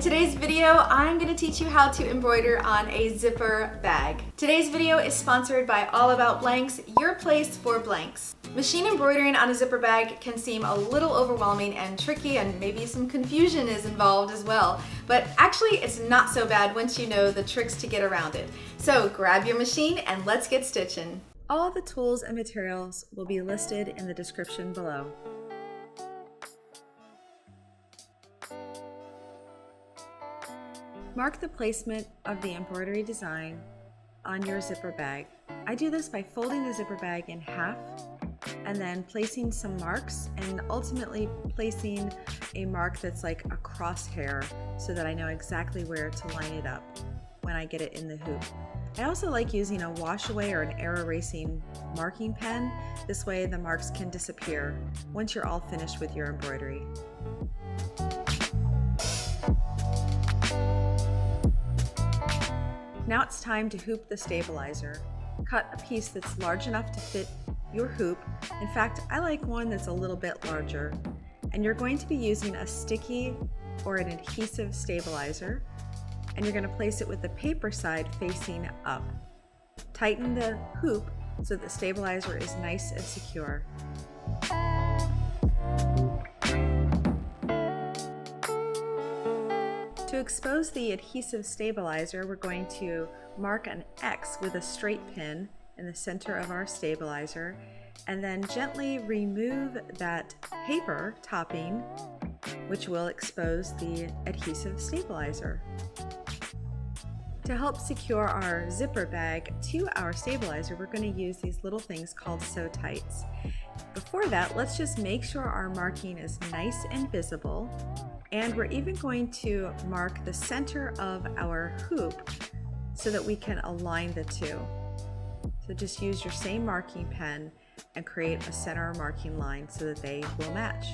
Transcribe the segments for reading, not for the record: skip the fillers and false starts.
In today's video, I'm going to teach you how to embroider on a zipper bag. Today's video is sponsored by All About Blanks, your place for blanks. Machine embroidering on a zipper bag can seem a little overwhelming and tricky, and maybe some confusion is involved as well. But actually, it's not so bad once you know the tricks to get around it. So grab your machine and let's get stitching. All the tools and materials will be listed in the description below. Mark the placement of the embroidery design on your zipper bag. I do this by folding the zipper bag in half and then placing some marks and ultimately placing a mark that's like a crosshair so that I know exactly where to line it up when I get it in the hoop. I also like using a wash away or an air erasing marking pen. This way the marks can disappear once you're all finished with your embroidery. Now it's time to hoop the stabilizer. Cut a piece that's large enough to fit your hoop. In fact, I like one that's a little bit larger. And you're going to be using a sticky or an adhesive stabilizer, and you're going to place it with the paper side facing up. Tighten the hoop so the stabilizer is nice and secure. To expose the adhesive stabilizer, we're going to mark an X with a straight pin in the center of our stabilizer, and then gently remove that paper topping, which will expose the adhesive stabilizer. To help secure our zipper bag to our stabilizer, we're going to use these little things called SewTites. Before that, let's just make sure our marking is nice and visible. And we're even going to mark the center of our hoop so that we can align the two. So just use your same marking pen and create a center marking line so that they will match.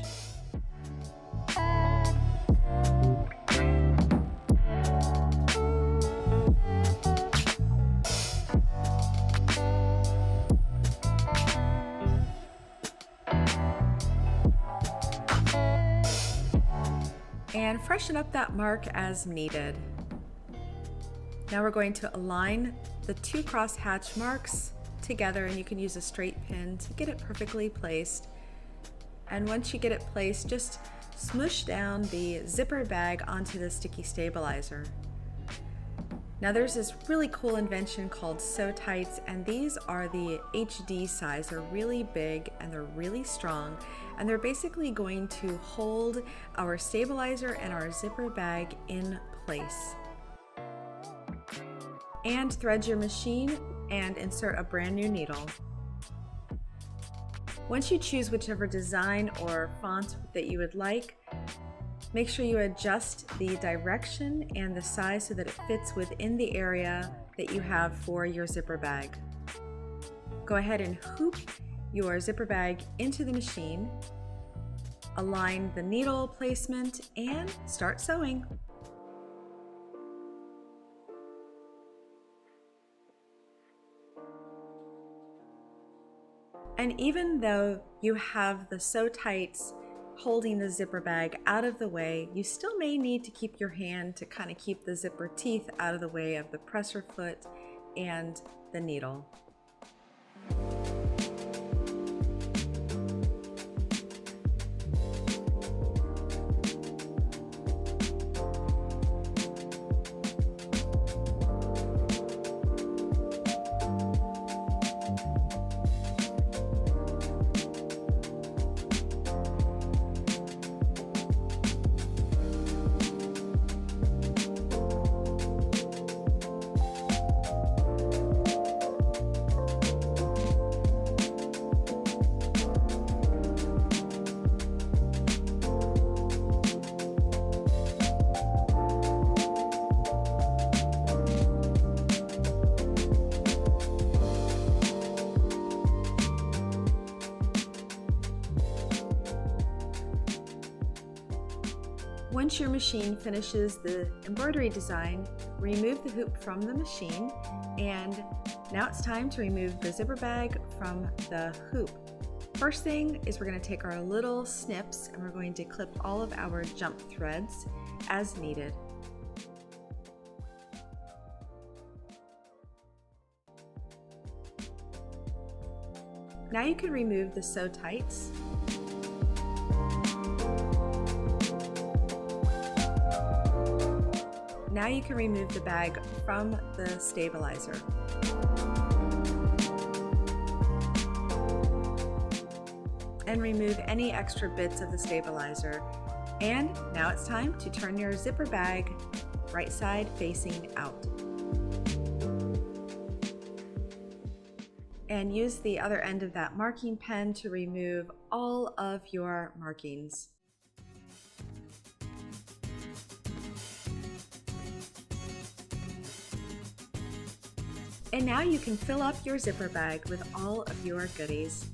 And freshen up that mark as needed. Now we're going to align the two cross hatch marks together, and you can use a straight pin to get it perfectly placed. And once you get it placed, just smoosh down the zipper bag onto the sticky stabilizer. Now there's this really cool invention called SewTites, and these are the HD size. They're really big and they're really strong, and they're basically going to hold our stabilizer and our zipper bag in place. And thread your machine and insert a brand new needle. Once you choose whichever design or font that you would like, make sure you adjust the direction and the size so that it fits within the area that you have for your zipper bag. Go ahead and hoop your zipper bag into the machine, align the needle placement, and start sewing. And even though you have the SewTites holding the zipper bag out of the way, you still may need to keep your hand to kind of keep the zipper teeth out of the way of the presser foot and the needle. Once your machine finishes the embroidery design, remove the hoop from the machine, and now it's time to remove the zipper bag from the hoop. First thing is we're going to take our little snips and we're going to clip all of our jump threads as needed. Now you can remove the SewTites. Now you can remove the bag from the stabilizer. And remove any extra bits of the stabilizer. And now it's time to turn your zipper bag right side facing out. And use the other end of that marking pen to remove all of your markings. And now you can fill up your zipper bag with all of your goodies.